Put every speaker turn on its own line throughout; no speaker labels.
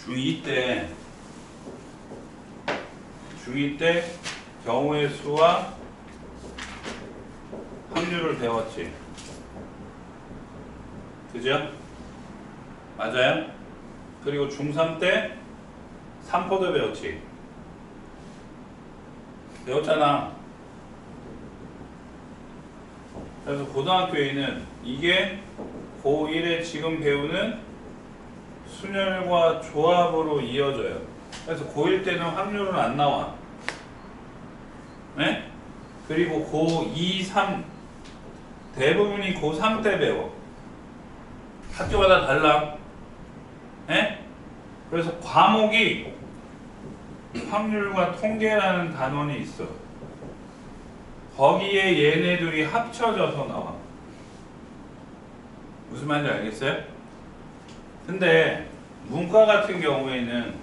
중2 때 경우의 수와 확률을 배웠지. 그죠? 맞아요? 그리고 중3 때 삼포도 배웠지. 배웠잖아. 그래서 고등학교에는 이게 고1에 지금 배우는 순열과 조합으로 이어져요. 그래서 고1 때는 확률은 안 나와. 네? 그리고 고2, 3 대부분이 고3 때 배워. 학교마다 달라. 네? 그래서 과목이 확률과 통계라는 단원이 있어. 거기에 얘네들이 합쳐져서 나와. 무슨 말인지 알겠어요? 근데 문과 같은 경우에는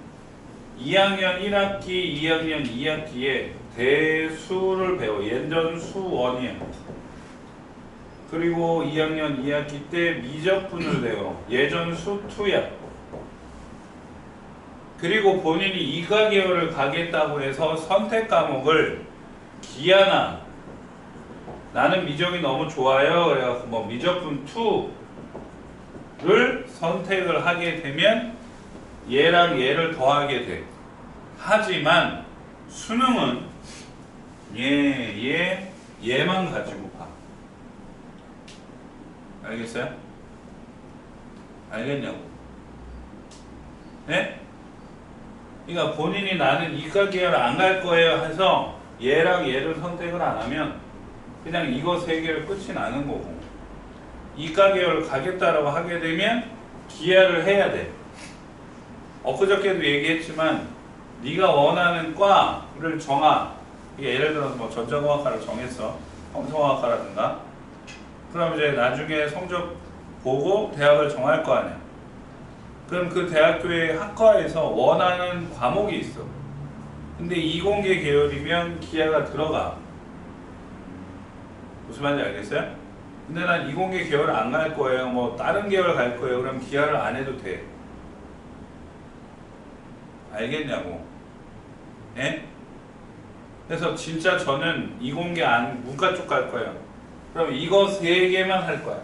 2학년 1학기, 2학년 2학기에 대수를 배워. 예전 수1이야. 그리고 2학년 2학기 때 미적분을 배워. 예전 수2야. 그리고 본인이 이과 계열을 가겠다고 해서 선택 과목을 기하나 나는 미적이 너무 좋아요. 그래갖고 뭐 미적분 2를 선택을 하게 되면 얘랑 얘를 더하게 돼. 하지만 수능은 얘만 가지고 봐. 알겠어요? 알겠냐고? 네? 그러니까 본인이 나는 이과 계열 안 갈 거예요 해서 얘랑 얘를 선택을 안 하면 그냥 이거 세 개를 끝이 나는 거고, 이과 계열 가겠다라고 하게 되면 기하를 해야 돼. 엊그저께도 얘기했지만 네가 원하는 과를 정하. 예를 들어서 뭐 전자공학과를 정했어. 검성공학과라든가. 그럼 이제 나중에 성적 보고 대학을 정할 거 아니야. 그럼 그 대학교의 학과에서 원하는 과목이 있어. 근데 이공계 계열이면 기하가 들어가. 무슨 말인지 알겠어요? 근데 난 이공계 계열 안 갈 거예요. 뭐 다른 계열 갈 거예요. 그럼 기하를 안 해도 돼. 알겠냐고. 예? 그래서 진짜 저는 이공계 안 문과 쪽 갈 거예요. 그럼 이거 세 개만 할 거야.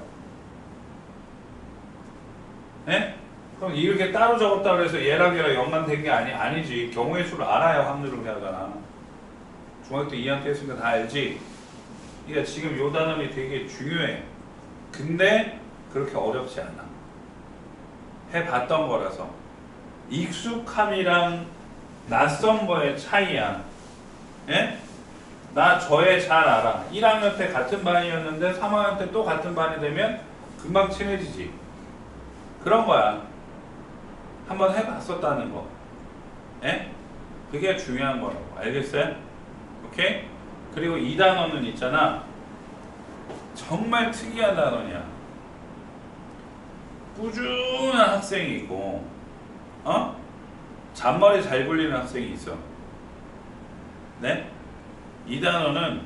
예? 그럼 이렇게 따로 적었다 그래서 얘랑 얘랑 연관된 게 아니지. 경우의 수를 알아야 확률을 배우잖아. 중학교 때 2학년 때 했으니까 다 알지. 그러니까 지금 요 단원이 되게 중요해. 근데 그렇게 어렵지 않아. 해봤던 거라서. 익숙함이랑 낯선 거의 차이야. 예? 나 저애 잘 알아. 1학년 때 같은 반이었는데 3학년 때 또 같은 반이 되면 금방 친해지지. 그런 거야. 한번 해봤었다는 거. 예? 그게 중요한 거라고. 알겠어요? 오케이? 그리고 이 단어는 있잖아. 정말 특이한 단어냐. 꾸준한 학생이 있고, 잔머리 잘 굴리는 학생이 있어. 네? 이 단어는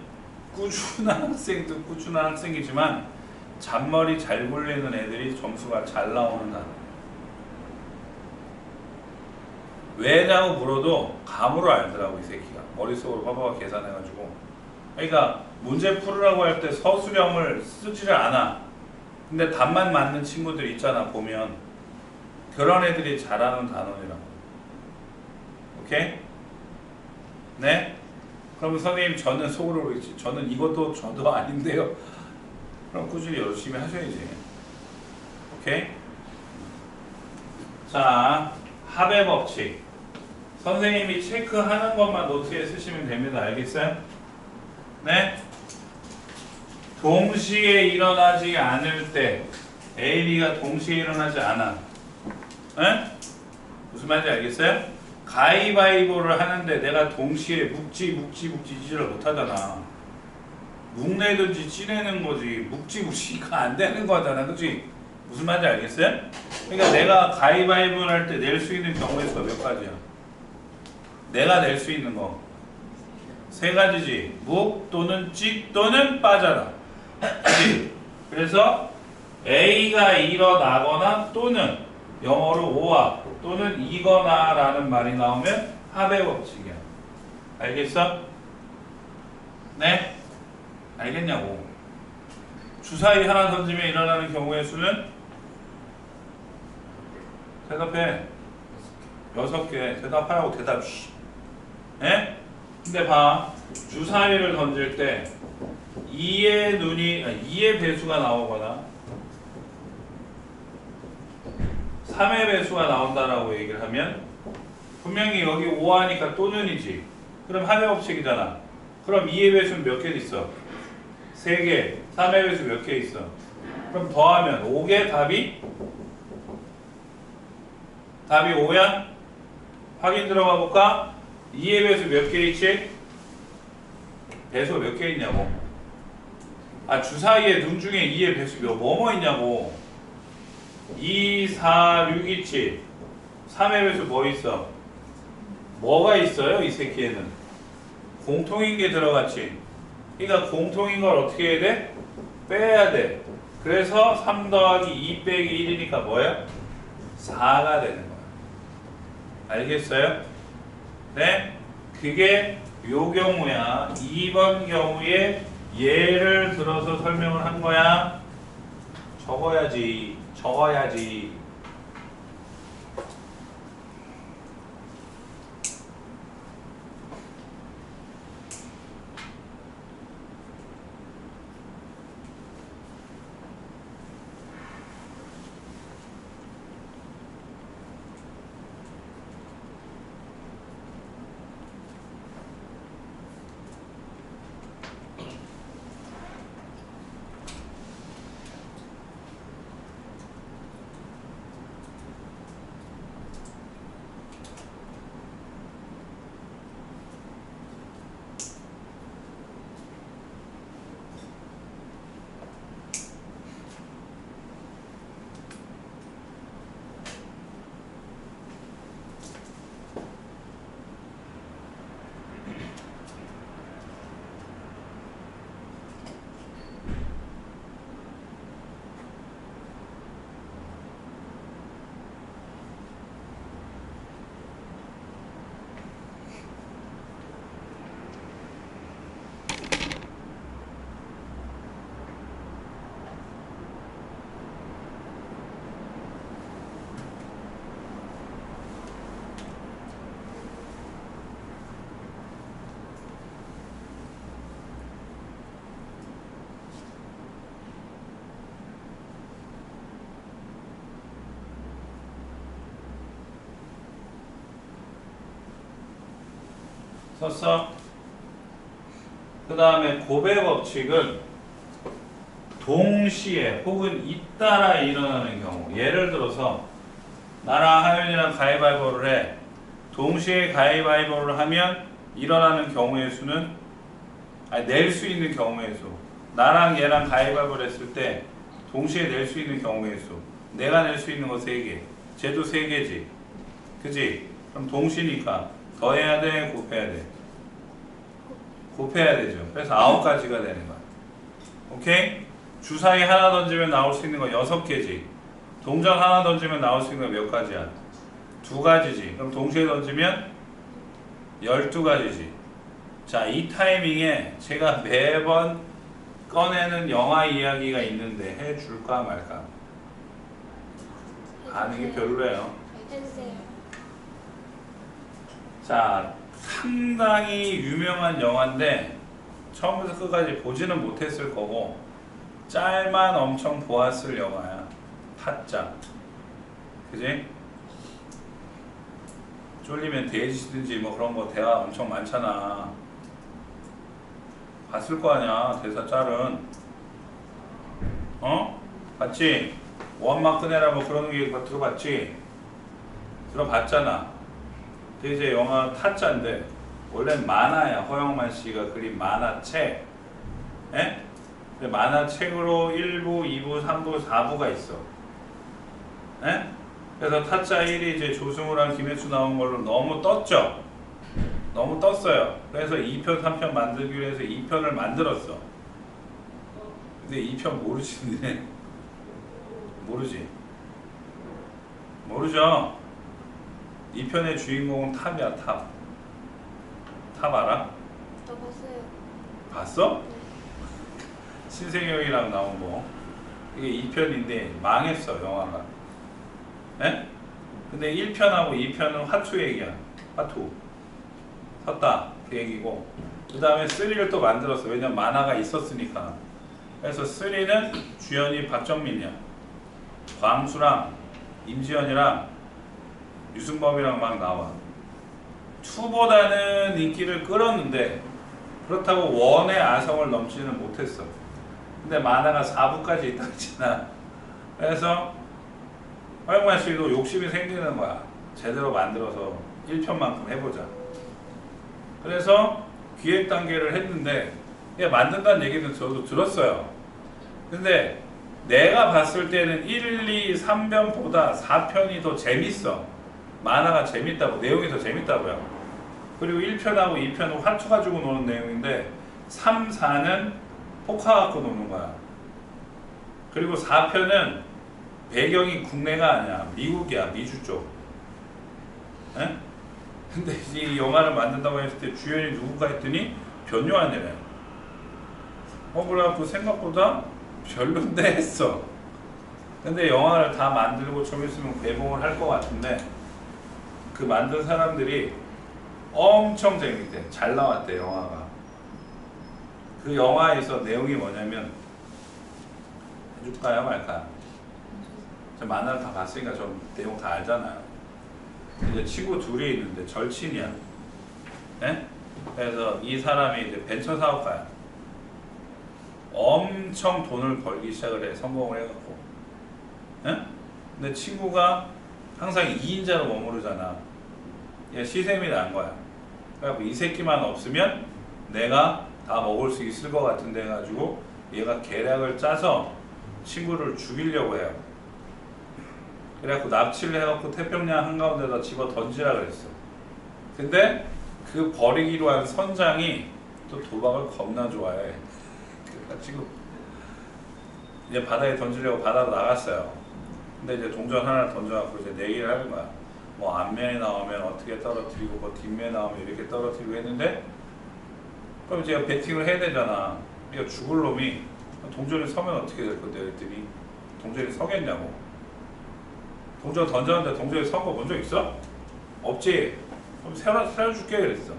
꾸준한 학생도 꾸준한 학생이지만 잔머리 잘 굴리는 애들이 점수가 잘 나오는 단어. 왜냐고 물어도 감으로 알더라고, 이 새끼가. 머릿속으로 빠바바 계산해가지고. 그러니까 문제 풀으라고 할 때 서술형을 쓰지를 않아. 근데 답만 맞는 친구들 있잖아, 보면. 그런 애들이 잘하는 단어이라고. 오케이? 네? 그럼 선생님 저는 속으로 그러겠지. 저는 이것도 저도 아닌데요. 그럼 꾸준히 열심히 하셔야지. 오케이? 자, 합의 법칙. 선생님이 체크하는 것만 노트에 쓰시면 됩니다. 알겠어요? 네? 동시에 일어나지 않을 때 A, B가 동시에 일어나지 않아. 네? 무슨 말인지 알겠어요? 가위바위보를 하는데 내가 동시에 묵지 지지를 못하잖아. 묵내든지 찌내는 거지. 묵지 이거 안 되는 거잖아. 그치? 무슨 말인지 알겠어요? 그러니까 내가 가위바위보를 할 때 낼 수 있는 경우의 수가 몇 가지야? 내가 낼 수 있는 거 세 가지지. 묵 또는 찌 또는 빠져라. 그치? 그래서 A가 일어나거나 또는 영어로 오와 또는 이거나 라는 말이 나오면 합의 법칙이야. 알겠어? 네? 알겠냐고. 주사위 하나 던지면 일어나는 경우의 수는? 대답해. 6개. 대답하라고 대답. 예? 근데 봐. 주사위를 던질 때 2의 배수가 나오거나 3의 배수가 나온다라고 얘기를 하면 분명히 여기 5하니까 또는이지. 그럼 합의 법칙이잖아. 그럼 2의 배수는 몇 개 있어? 3개. 3의 배수 몇 개 있어? 그럼 더하면 5개 답이 5야? 확인 들어가 볼까? 2의 배수 몇 개 있지? 배수 몇 개 있냐고. 아, 주사위에 눈 중에 2의 배수 뭐 있냐고. 2, 4, 6 있지. 3의 배수 뭐 있어? 뭐가 있어요? 이 새끼에는 공통인 게 들어갔지. 그러니까 공통인 걸 어떻게 해야 돼? 빼야 돼. 그래서 3 더하기 2 빼기 1이니까 뭐야? 4가 되는 거야. 알겠어요? 네? 그게 요 경우야. 2번 경우에 예를 들어서 설명을 한 거야. 적어야지. 썼어? 그 다음에 곱의 법칙은 동시에 혹은 잇따라 일어나는 경우. 예를 들어서 나랑 하윤이랑 가위바위보를 해. 동시에 가위바위보를 하면 일어나는 경우의 수는, 아니 낼 수 있는 경우의 수. 나랑 얘랑 가위바위보를 했을 때 동시에 낼 수 있는 경우의 수. 내가 낼 수 있는 거 3개. 쟤도 3개지. 그지? 그럼 동시니까 더해야 돼? 곱해야 돼? 곱해야 되죠. 그래서 9가지가 되는 거야. 오케이? 주사위 하나 던지면 나올 수 있는 거 6개지. 동전 하나 던지면 나올 수 있는 거 몇 가지야? 2가지지. 그럼 동시에 던지면 12가지지. 자, 이 타이밍에 제가 매번 꺼내는 영화 이야기가 있는데 해줄까 말까? 반응이 별로예요.
해주세요.
자, 상당히 유명한 영화인데 처음부터 끝까지 보지는 못했을 거고 짤만 엄청 보았을 영화야. 타짜. 그지? 쫄리면 돼지든지 뭐 그런 거 대화 엄청 많잖아. 봤을 거 아니야, 대사 짤은. 어? 봤지? 원막 꺼내라 뭐 그런 게 들어봤지? 들어봤잖아. 이제 영화 타짜인데 원래 만화야. 허영만 씨가 그린 만화책. 에? 만화책으로 1부, 2부, 3부, 4부가 있어. 에? 그래서 타짜 1이 이제 조승우랑 김혜수 나온 걸로 너무 떴죠. 너무 떴어요. 그래서 2편, 3편 만들기로 해서 2편을 만들었어. 근데 2편 모르지, 니네? 모르지? 모르죠? 이 편의 주인공은 탑이야, 탑. 탑 알아?
저 봤어요.
봤어?
네.
신세경이랑 나온 거. 이게 2편인데 망했어, 영화가. 에? 근데 1편하고 2편은 화투 얘기야. 화투. 섰다. 그 얘기고. 그 다음에 3를 또 만들었어. 왜냐면 만화가 있었으니까. 그래서 3는 주연이 박정민이야. 광수랑 임지연이랑 유승범이랑 막 나와. 2보다는 인기를 끌었는데 그렇다고 1의 아성을 넘지는 못했어. 근데 만화가 4부까지 있다 했잖아. 그래서 허영만 씨도 욕심이 생기는 거야. 제대로 만들어서 1편만큼 해보자. 그래서 기획 단계를 했는데 만든다는 얘기는 저도 들었어요. 근데 내가 봤을 때는 1, 2, 3편보다 4편이 더 재밌어. 만화가 재밌다고, 내용이 더 재밌다고요. 그리고 1편하고 2편은 화투 가지고 노는 내용인데 3, 4는 포카 갖고 노는 거야. 그리고 4편은 배경이 국내가 아니야. 미국이야. 미주 쪽. 에? 근데 이 영화를 만든다고 했을 때 주연이 누구가 했더니 변요한이래. 그래갖고 생각보다 별론데 했어. 근데 영화를 다 만들고 좀 있으면 개봉을 할 것 같은데 그 만든 사람들이 엄청 재밌대. 잘 나왔대, 영화가. 그 영화에서 내용이 뭐냐면 해줄까요, 말까요? 저 만화를 다 봤으니까 좀 내용 다 알잖아요. 이제 친구 둘이 있는데 절친이야. 네? 그래서 이 사람이 이제 벤처 사업가야. 엄청 돈을 벌기 시작을 해. 성공을 해갖고. 네? 근데 친구가 항상 2인자로 머무르잖아. 얘 시샘이 난 거야. 그래갖고 이 새끼만 없으면 내가 다 먹을 수 있을 것 같은데 해가지고 얘가 계략을 짜서 친구를 죽이려고 해요. 그래갖고 납치를 해갖고 태평양 한가운데다 집어 던지라 그랬어. 근데 그 버리기로 한 선장이 또 도박을 겁나 좋아해. 그래가지고 이제 바다에 던지려고 바다로 나갔어요. 근데 이제 동전 하나를 던져갖고 이제 내기를 하는 거야. 뭐 앞면에 나오면 어떻게 떨어뜨리고 뭐 뒷면에 나오면 이렇게 떨어뜨리고 했는데 그럼 제가 배팅을 해야 되잖아. 그러니까 죽을 놈이 동전이 서면 어떻게 될 건데 그랬더니 동전이 서겠냐고. 동전 던졌는데 동전이 선 거 본 적 있어? 없지? 그럼 세워줄게 그랬어.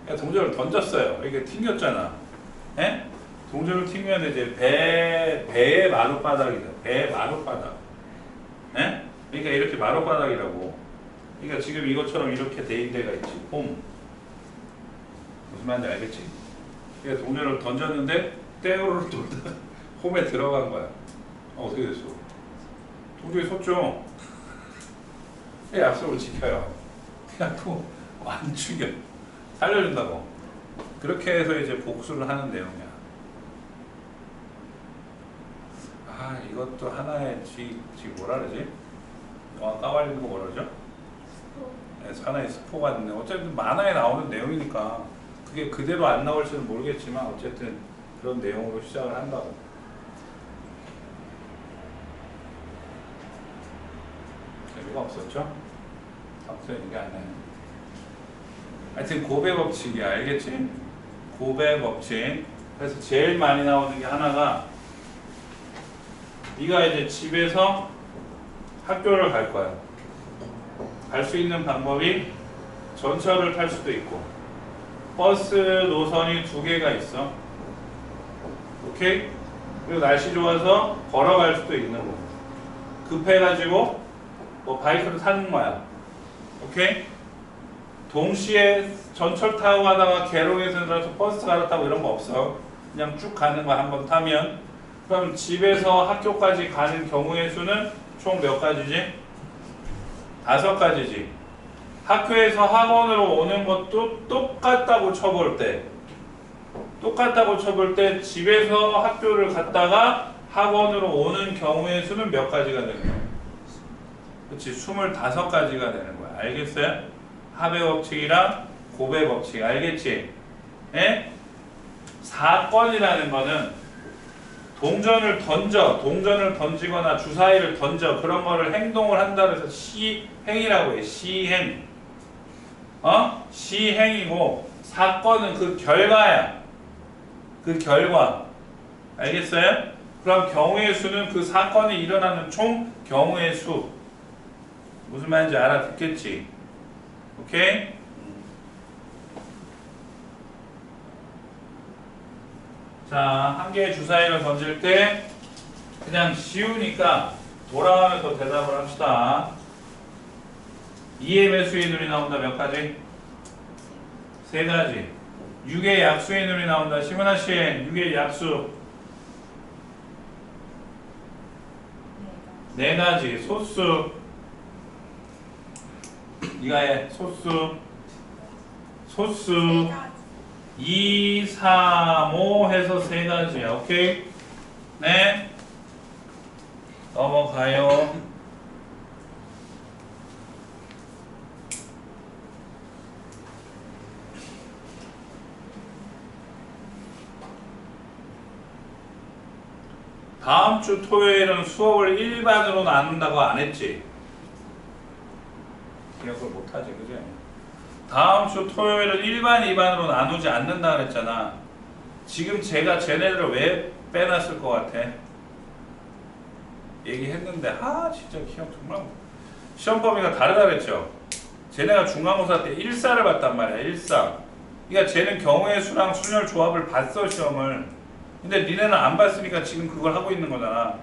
그러니까 동전을 던졌어요. 이게 튕겼잖아. 에? 동전을 튕기면 이제 배의 마룻바닥이다. 배의 마룻바닥. 에? 그러니까 이렇게 마룻바닥이라고. 그러니까 지금 이것처럼 이렇게 돼 있는 데가 있지. 홈. 무슨 말인지 알겠지? 그러니까 동전을 던졌는데 떼우를 돌다가 홈에 들어간 거야. 어떻게 됐어? 동전이 섰죠. 약속을 지켜요. 그래갖고 안 죽여. 살려준다고. 그렇게 해서 이제 복수를 하는 내용이야. 아, 이것도 하나의 뭐라 그러지? 영화 까발리는 거 뭐라 그러죠? 네, 하나의 스포가 있는데 어쨌든 만화에 나오는 내용이니까 그게 그대로 안 나올지는 모르겠지만 어쨌든 그런 내용으로 시작을 한다고. 재미가 없었죠? 아무튼 이게 안 나요. 하여튼 고백 법칙이야. 알겠지? 고백 법칙. 그래서 제일 많이 나오는 게 하나가 네가 이제 집에서 학교를 갈 거야. 갈 수 있는 방법이 전철을 탈 수도 있고 버스 노선이 2개가 있어. 오케이? 그리고 날씨 좋아서 걸어갈 수도 있는 거. 급해가지고 뭐 바이크를 타는 거야. 오케이? 동시에 전철 타고 가다가 계룡에서 들어서 버스 갈아타고 이런 거 없어. 그냥 쭉 가는 거 한번 타면 그럼 집에서 학교까지 가는 경우의 수는 총 몇 가지지? 5가지지. 학교에서 학원으로 오는 것도 똑같다고 쳐볼 때 집에서 학교를 갔다가 학원으로 오는 경우의 수는 몇 가지가 되는 거야? 그렇지, 25가지가 되는 거야. 알겠어요? 합의 법칙이랑 고백 법칙. 알겠지? 예? 사건이라는 거는 동전을 던지거나 주사위를 던져 그런 거를 행동을 한다 그래서 시행이라고 해. 시행. 시행이고 사건은 그 결과야. 그 결과. 알겠어요? 그럼 경우의 수는 그 사건이 일어나는 총 경우의 수. 무슨 말인지 알아듣겠지? 오케이? 자, 한 개의 주사위를 던질 때 그냥 쉬우니까 돌아가면서 대답을 합시다. 2의 매수의 눈이 나온다. 몇 가지? 3가지. 6의 약수의 눈이 나온다. 시문아 씨, 6의 약수 4가지. 소수 네가 해. 소수 2, 3, 5 해서 3가지야. 오케이? 네. 넘어가요. 다음 주 토요일은 수업을 일반으로 나눈다고 안 했지? 기억을 못하지, 그지? 다음 주 토요일은 일반, 2반으로 나누지 않는다 그랬잖아. 지금 제가 쟤네들을 왜 빼놨을 것 같아? 얘기했는데 진짜 기억 정말 시험 범위가 다르다 그랬죠? 쟤네가 중간고사 때 1사를 봤단 말이야. 1사. 그러니까 쟤는 경우의 수랑 순열 조합을 봤어, 시험을. 근데 니네는 안 봤으니까 지금 그걸 하고 있는 거잖아.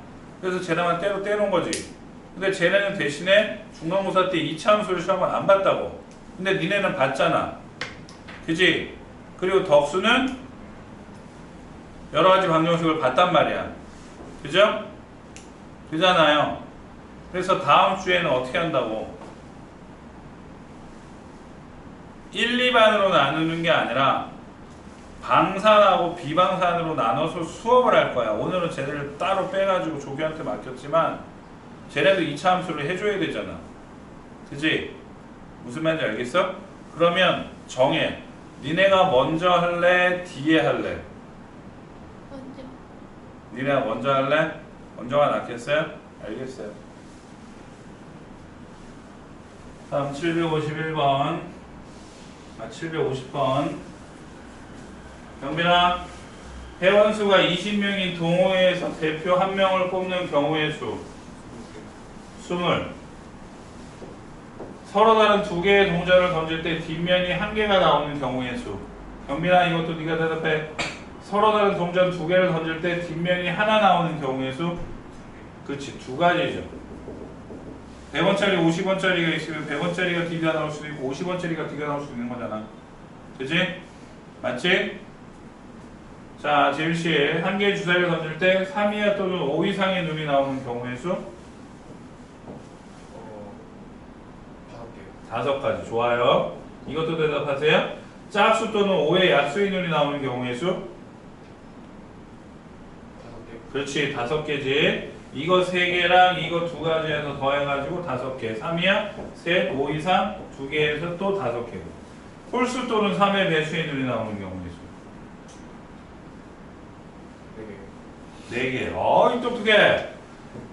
그래서 쟤네만 떼놓은 거지. 근데 쟤네는 대신에 중간고사 때 2차 함수를 시험을 안 봤다고. 근데 니네는 봤잖아. 그지? 그리고 덕수는 여러가지 방정식을 봤단 말이야. 그죠? 그잖아요. 그래서 다음 주에는 어떻게 한다고? 1, 2반으로 나누는 게 아니라 방산하고 비방산으로 나눠서 수업을 할 거야. 오늘은 쟤네를 따로 빼가지고 조교한테 맡겼지만 쟤네도 2차 함수를 해줘야 되잖아. 그지? 무슨 말인지 알겠어? 그러면 정해. 니네가 먼저 할래? 뒤에 할래?
먼저.
니네가 먼저 할래? 먼저가 낫겠어요? 알겠어요. 다음 751번 750번 경빈아, 회원수가 20명인 동호회에서 대표 1명을 뽑는 경우의 수 20. 서로 다른 2개의 동전을 던질 때 뒷면이 1개가 나오는 경우의 수. 경빈아, 이것도 네가 대답해. 서로 다른 동전 2개를 던질 때 뒷면이 하나 나오는 경우의 수. 그렇지, 2가지죠. 100원짜리 50원짜리가 있으면 100원짜리가 D가 나올 수도 있고 50원짜리가 D가 나올 수도 있는 거잖아. 그치? 맞지? 자, 재율씨, 한 개의 주사위를 던질 때 3 이하 또는 5 이상의 눈이 나오는 경우의 수? 5가지. 좋아요. 이것도 대답하세요. 짝수 또는 5의 약수의 눈이 나오는 경우의 수? 5개. 그렇지, 5개지. 이거 3개랑 이거 2가지 해서 더해가지고 5개. 3이야? 셋, 5 이상, 2개에서 또 5개고. 홀수 또는 3의 배수의 눈이 나오는 경우의 수? 4개. 어이, 똑똑해.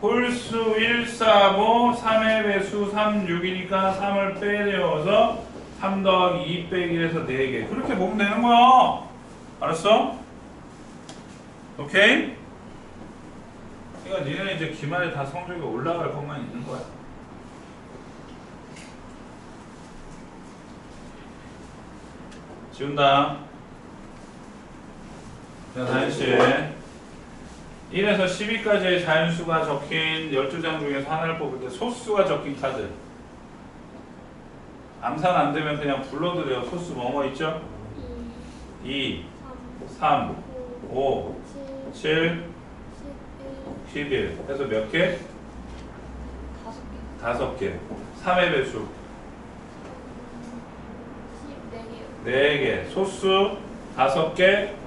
홀수 1, 4, 5, 3의 배수 3, 6이니까 3을 빼내어서 3 더하기 2 빼기 해서 4개. 그렇게 보면 되는 거야. 알았어? 오케이? 그러니까 니네는 이제 기말에 다 성적이 올라갈 것만 있는 거야. 지운다. 자, 다현씨. 1에서 12까지의 자연수가 적힌 12장 중에서 하나를 뽑을 때 소수가 적힌 카드. 암산 안 되면 그냥 불러도 돼요. 소수 뭐뭐 있죠? 2, 3, 5, 7, 11. 해서 몇 개? 5개. 3의 배수. 4개. 소수 5개.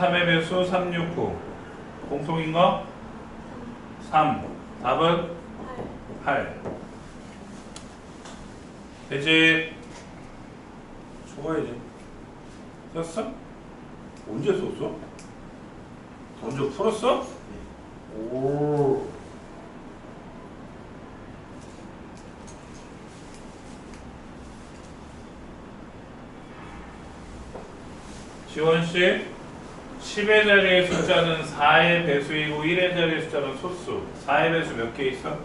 3의 배수 3, 6, 9. 공통인 거? 3. 답은? 8. 되지? 좋아야지. 됐어? 언제 썼어? 먼저 풀었어? 오. 지원씨, 10의 자리의 숫자는 4의 배수이고 1의 자리의 숫자는 소수. 4의 배수 몇 개 있어?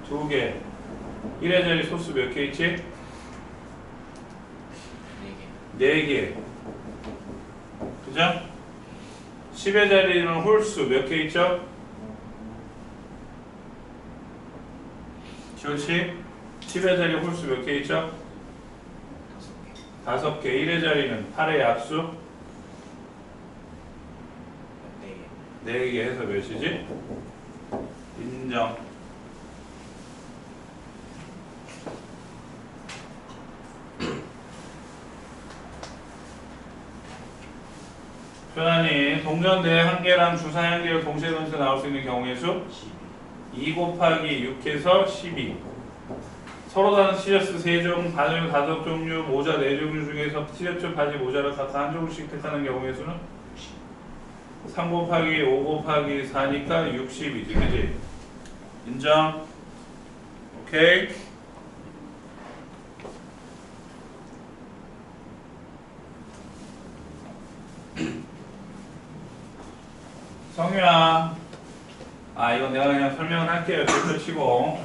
2개. 1의 자리 소수 몇 개 있지? 4개. 그죠? 10의 자리는 홀수 몇 개 있죠? 지원씨, 10의 자리 홀수 몇 개 있죠? 5개. 1의 자리는 8의 약수 4개 해서 몇이지? 인정. 표현하니 동전대 한 개랑 주사 한 개를 동시에 던져 나올 수 있는 경우의 수 2 곱하기 6해서 12. 서로 다른 티셔츠 3종, 바늘 5종류, 모자 4종류 중에서 티셔츠, 바지, 모자를 각각 한 종씩 택하는 경우의 수는 3 곱하기 5 곱하기 4니까 60이지, 그지? 인정? 오케이? 성유야, 이건 내가 그냥 설명을 할게요. 절대 치고.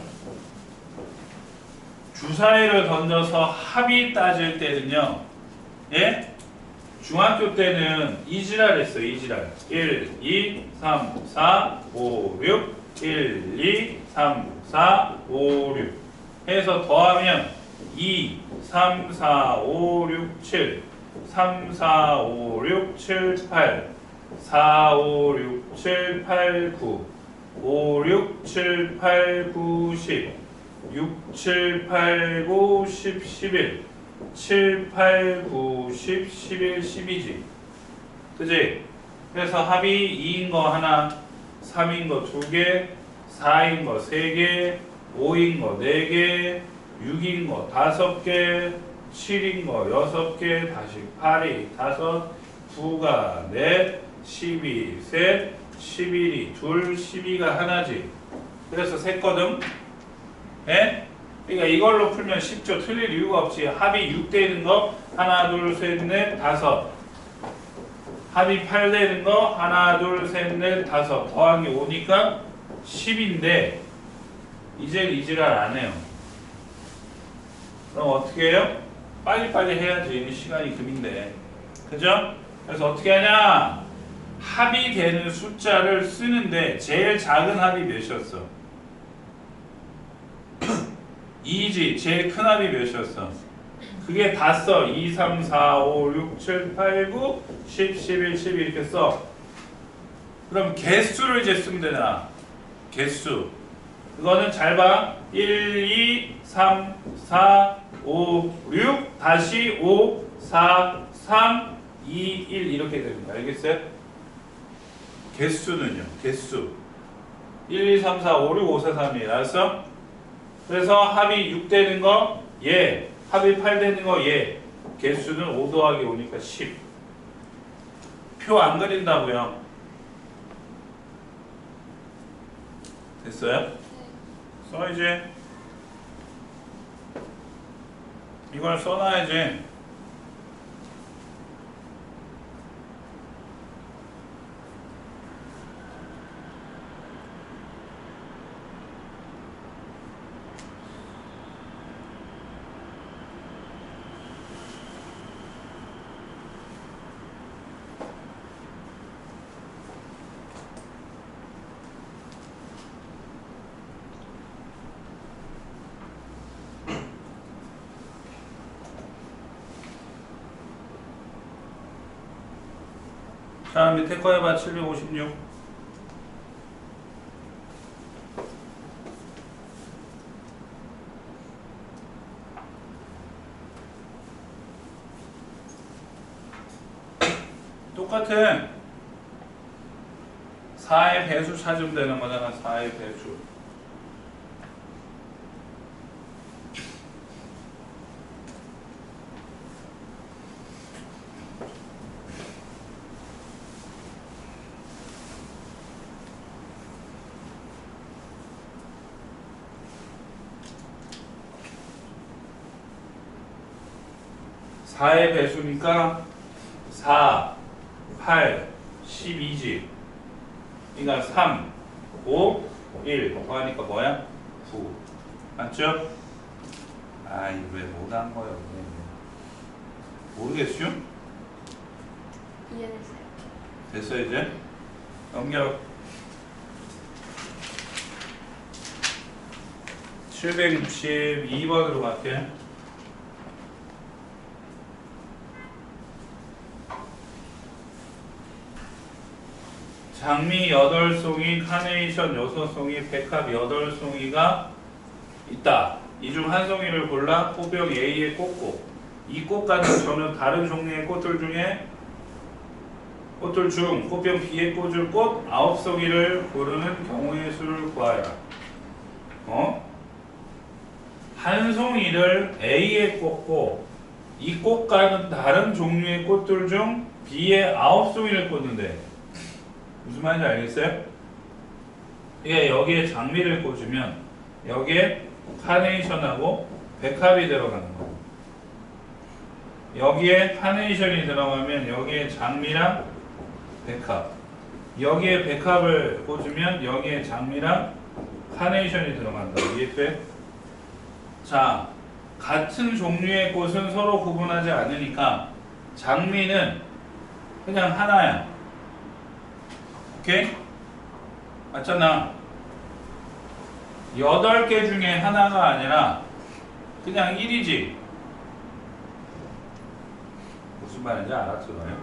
주사위를 던져서 합이 따질 때는요, 예? 중학교 때는 이지랄 했어요. 이지랄. 1, 2, 3, 4, 5, 6 1, 2, 3, 4, 5, 6 해서 더하면 2, 3, 4, 5, 6, 7 3, 4, 5, 6, 7, 8 4, 5, 6, 7, 8, 9 5, 6, 7, 8, 9, 10 6, 7, 8, 9, 10, 11 7, 8, 9, 10, 11, 12지. 그지? 그래서 합이 2인 거 하나, 3인 거 2개, 4인 거 3개, 5인 거 4개, 6인 거 5개, 7인 거 6개, 다시 8이 5, 9가 4, 10이 셋, 11이 둘, 12가 하나지. 그래서 셌거든. 예? 그러니까 이걸로 풀면 쉽죠. 틀릴 이유가 없지. 합이 6 되는 거 하나, 둘, 셋, 넷, 다섯. 합이 8 되는 거 하나, 둘, 셋, 넷, 다섯. 더하기 5니까 10인데 이제 이지랄 안 해요. 그럼 어떻게 해요? 빨리빨리 해야지. 시간이 금인데. 그죠? 그래서 어떻게 하냐? 합이 되는 숫자를 쓰는데 제일 작은 합이 몇이었어? 2지. 제일 큰 합이 몇이었어? 그게 다 써. 2, 3, 4, 5, 6, 7, 8, 9, 10, 11, 12 이렇게 써. 그럼 개수를 이제 쓰면 되잖아. 개수. 그거는 잘 봐. 1, 2, 3, 4, 5, 6, 다시 5, 4, 3, 2, 1 이렇게 됩니다. 알겠어요? 개수는요. 개수. 1, 2, 3, 4, 5, 6, 5, 4, 3, 2. 알았어? 그래서 합이 6 되는 거 예. 합이 8 되는 거 예. 개수는 5 더하기 5니까 10. 표 안 그린다고요. 됐어요?
네.
써야지. 이걸 써놔야지. 자, 밑에 거 해봐. 756. 똑같아. 4의 배수 찾으면 되는 거잖아. 4의 배수. 4의 배수니까 4, 8, 12지. 그러니까 3, 5, 1 더하니까 뭐야? 9. 맞죠? 아이 왜 못한 거야? 모르겠슈?
이해됐어요.
됐어 이제? 넘겨. 762번으로 갈게. 장미 8송이, 카네이션 6송이, 백합 8송이가 있다. 이 중 한 송이를 골라 꽃병 A에 꽂고 이 꽃과는 전혀 다른 종류의 꽃들 중 꽃병 B에 꽂을 꽃 9송이를 고르는 경우의 수를 구하여라. 한 송이를 A에 꽂고 이 꽃과는 다른 종류의 꽃들 중 B에 9송이를 꽂는데 무슨 말인지 알겠어요? 이게 여기에 장미를 꽂으면 여기에 카네이션하고 백합이 들어가는 거고 여기에 카네이션이 들어가면 여기에 장미랑 백합 여기에 백합을 꽂으면 여기에 장미랑 카네이션이 들어간다. 이해돼? 자, 같은 종류의 꽃은 서로 구분하지 않으니까 장미는 그냥 하나야. 오케이? 맞잖아. 8개 중에 하나가 아니라 그냥 1이지. 무슨 말인지 알았어요?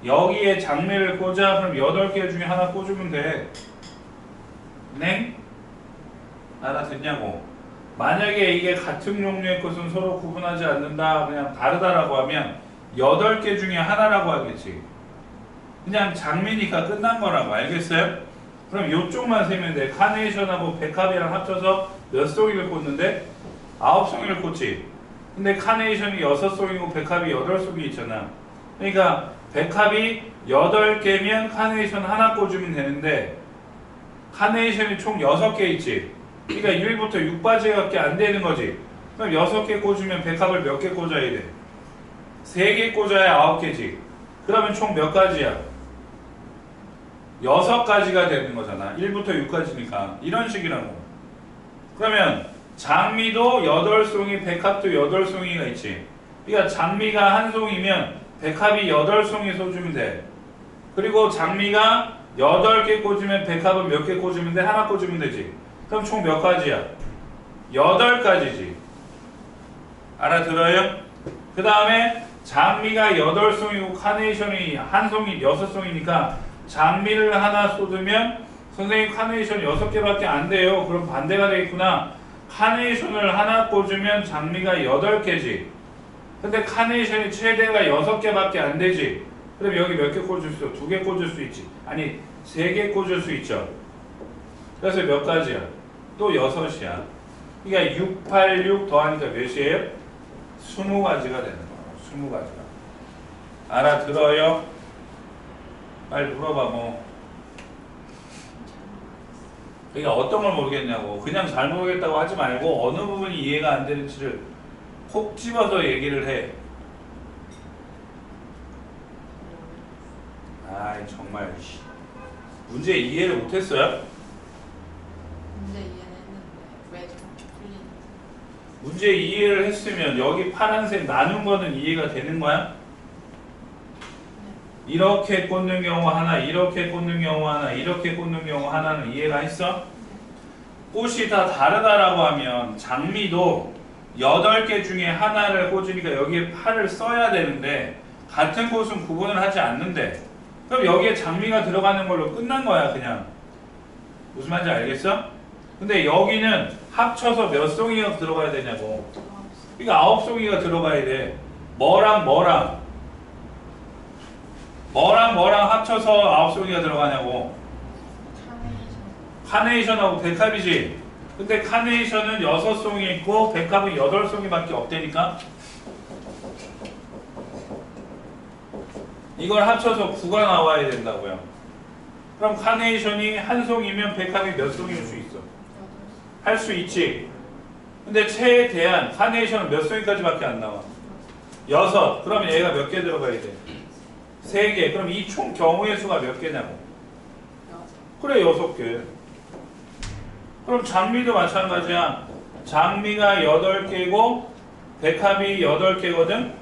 여기에 장미를 꽂아. 그럼 8개 중에 하나 꽂으면 돼. 네? 알아듣냐고. 만약에 이게 같은 종류의 꽃은 서로 구분하지 않는다. 그냥 다르다라고 하면 8개 중에 하나라고 하겠지. 그냥 장미니까 끝난 거라고. 알겠어요? 그럼 이쪽만 세면 돼. 카네이션하고 백합이랑 합쳐서 몇 송이를 꽂는데? 9송이를 꽂지. 근데 카네이션이 6송이고 백합이 8송이 있잖아. 그러니까 백합이 8개면 카네이션 하나 꽂으면 되는데 카네이션이 총 6개 있지. 그러니까 1부터 6까지밖에 안 되는 거지. 그럼 6개 꽂으면 백합을 몇 개 꽂아야 돼? 3개 꽂아야 9개지. 그러면 총 몇 가지야? 6가지가 되는 거잖아. 1부터 6까지니까. 이런 식이라고. 그러면 장미도 8송이, 백합도 8송이가 있지. 그러니까 장미가 한 송이면 백합이 8송이 쏘주면 돼. 그리고 장미가 8개 꽂으면 백합은 몇 개 꽂으면 돼? 하나 꽂으면 되지. 그럼 총 몇 가지야? 8가지지. 알아들어요? 그 다음에 장미가 8송이고 카네이션이 한 송이 6송이니까 장미를 하나 쏟으면 선생님 카네이션 6개밖에 안 돼요. 그럼 반대가 되겠구나. 카네이션을 하나 꽂으면 장미가 8개지. 근데 카네이션이 최대가 6개밖에 안 되지. 그럼 여기 몇 개 꽂을 수 있어? 2개 꽂을 수 있지. 아니 3개 꽂을 수 있죠. 그래서 몇 가지야? 또 6이야. 그러니까 6, 8, 6 더하니까 몇이에요? 20가지가 되는 거야. 20가지가. 알아들어요? 빨리 물어봐 뭐. 그러니까 어떤 걸 모르겠냐고. 그냥 잘 모르겠다고 하지 말고 어느 부분이 이해가 안 되는지를 콕 집어서 얘기를 해. 아이 정말 문제 이해를 못했어요?
문제 이해는 했는데 왜 저렇게 풀리는지.
문제 이해를 했으면 여기 파란색 나눈 거는 이해가 되는 거야? 이렇게 꽂는 경우 하나, 이렇게 꽂는 경우 하나, 이렇게 꽂는 경우 하나는 이해가 했어? 꽃이 다 다르다라고 하면 장미도 8개 중에 하나를 꽂으니까 여기에 팔을 써야 되는데 같은 꽃은 구분을 하지 않는데 그럼 여기에 장미가 들어가는 걸로 끝난 거야 그냥. 무슨 말인지 알겠어? 근데 여기는 합쳐서 몇 송이가 들어가야 되냐고. 그러니까 9송이가 들어가야 돼. 뭐랑 합쳐서 9송이가 들어가냐고. 카네이션하고 백합이지. 근데 카네이션은 6송이 있고 백합은 8송이밖에 없다니까. 이걸 합쳐서 9가 나와야 된다고요. 그럼 카네이션이 한 송이면 백합이 몇 송일 수 있어? 할 수 있지. 근데 최대한 카네이션은 몇 송이까지밖에 안 나와? 6. 그러면 얘가 몇 개 들어가야 돼? 3개. 그럼 이 총 경우의 수가 몇 개냐고. 그래 6개. 그럼 장미도 마찬가지야. 장미가 8개고 백합이 8개거든?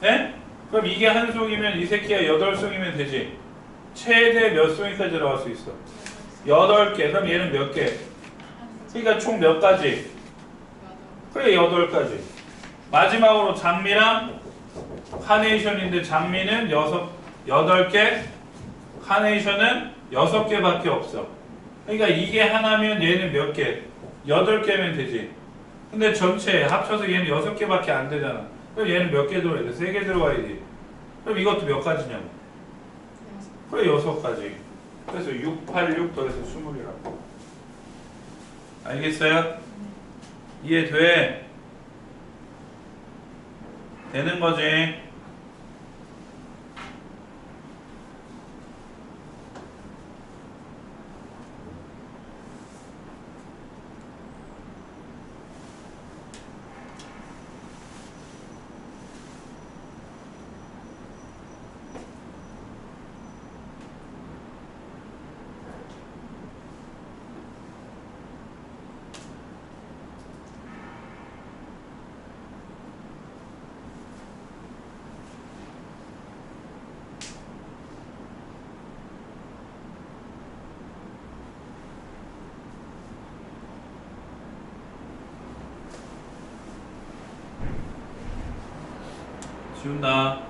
네? 그럼 이게 한 송이면 이 새끼가 8송이면 되지. 최대 몇 송이까지 들어갈 수 있어? 8개. 그럼 얘는 몇 개? 그러니까 총 몇 가지? 그래 8가지. 마지막으로 장미랑 카네이션인데 장미는 8개, 카네이션은 6개밖에 없어. 그러니까 이게 하나면 얘는 몇 개? 8개면 되지. 근데 전체 합쳐서 얘는 6개밖에 안 되잖아. 그럼 얘는 몇 개 들어야 돼? 3개 들어가야지. 그럼 이것도 몇 가지냐고? 그래 6가지. 그래서 6, 8, 6 더해서 20이라고. 알겠어요? 이해돼? 되는 거지. 지운다.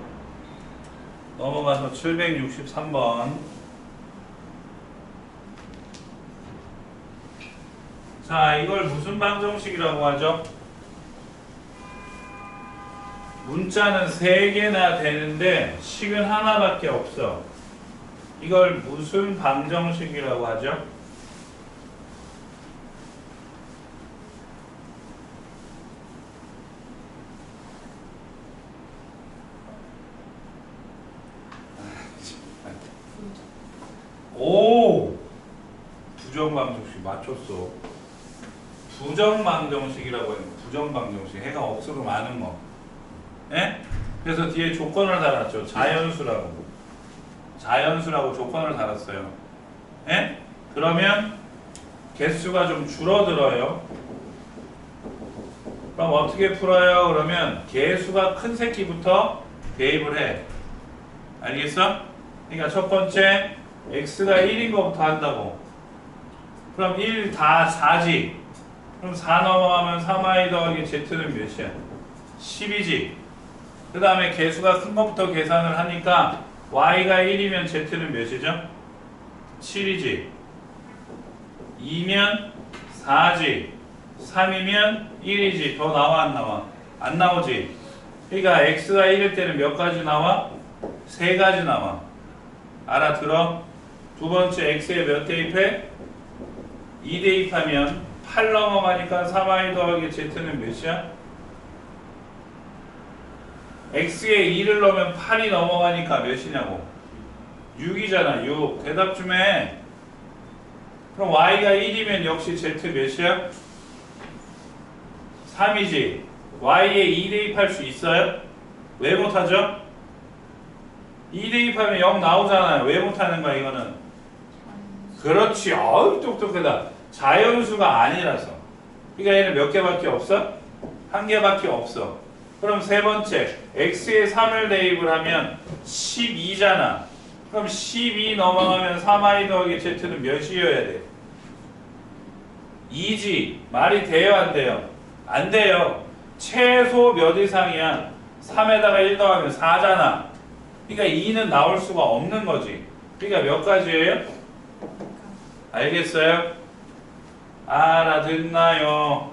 넘어가서 763번. 자, 이걸 무슨 방정식이라고 하죠? 문자는 3개나 되는데 식은 하나밖에 없어. 이걸 무슨 방정식이라고 하죠? 오! 부정방정식 맞췄어. 부정방정식이라고 해요. 부정방정식. 해가 억수로 많은 거. 예? 그래서 뒤에 조건을 달았죠. 자연수라고. 자연수라고 조건을 달았어요. 예? 그러면 개수가 좀 줄어들어요. 그럼 어떻게 풀어요? 그러면 개수가 큰 새끼부터 대입을 해. 알겠어? 그러니까 첫 번째 x가 1인 것부터 한다고. 그럼 1 다 4지. 그럼 4 넘어가면 3i 더하기 z는 몇이야? 10이지. 그 다음에 개수가 큰 것부터 계산을 하니까 y가 1이면 z는 몇이죠? 7이지. 2면 4지. 3이면 1이지. 더 나와 안 나와? 안 나오지. 그러니까 x가 1일 때는 몇 가지 나와? 3가지 나와. 알아들어? 두 번째 x에 몇 대입해? 2 대입하면 8 넘어가니까 3i 더하기 z는 몇이야? x에 2를 넣으면 8이 넘어가니까 몇이냐고? 6이잖아. 6. 대답 좀 해. 그럼 y가 1이면 역시 z 몇이야? 3이지. y에 2 대입할 수 있어요? 왜 못하죠? 2 대입하면 0 나오잖아요. 왜 못하는 거야 이거는? 그렇지. 어우 똑똑하다. 자연수가 아니라서. 그러니까 얘는 몇 개밖에 없어? 한 개밖에 없어. 그럼 세 번째 x에 3을 대입을 하면 12잖아. 그럼 12 넘어가면 3i 더하기 z는 몇이어야 돼? 2지. 말이 돼요 안 돼요? 안 돼요. 최소 몇 이상이야? 3에다가 1 더하면 4잖아. 그러니까 2는 나올 수가 없는 거지. 그러니까 몇 가지예요? 알겠어요? 알아듣나요?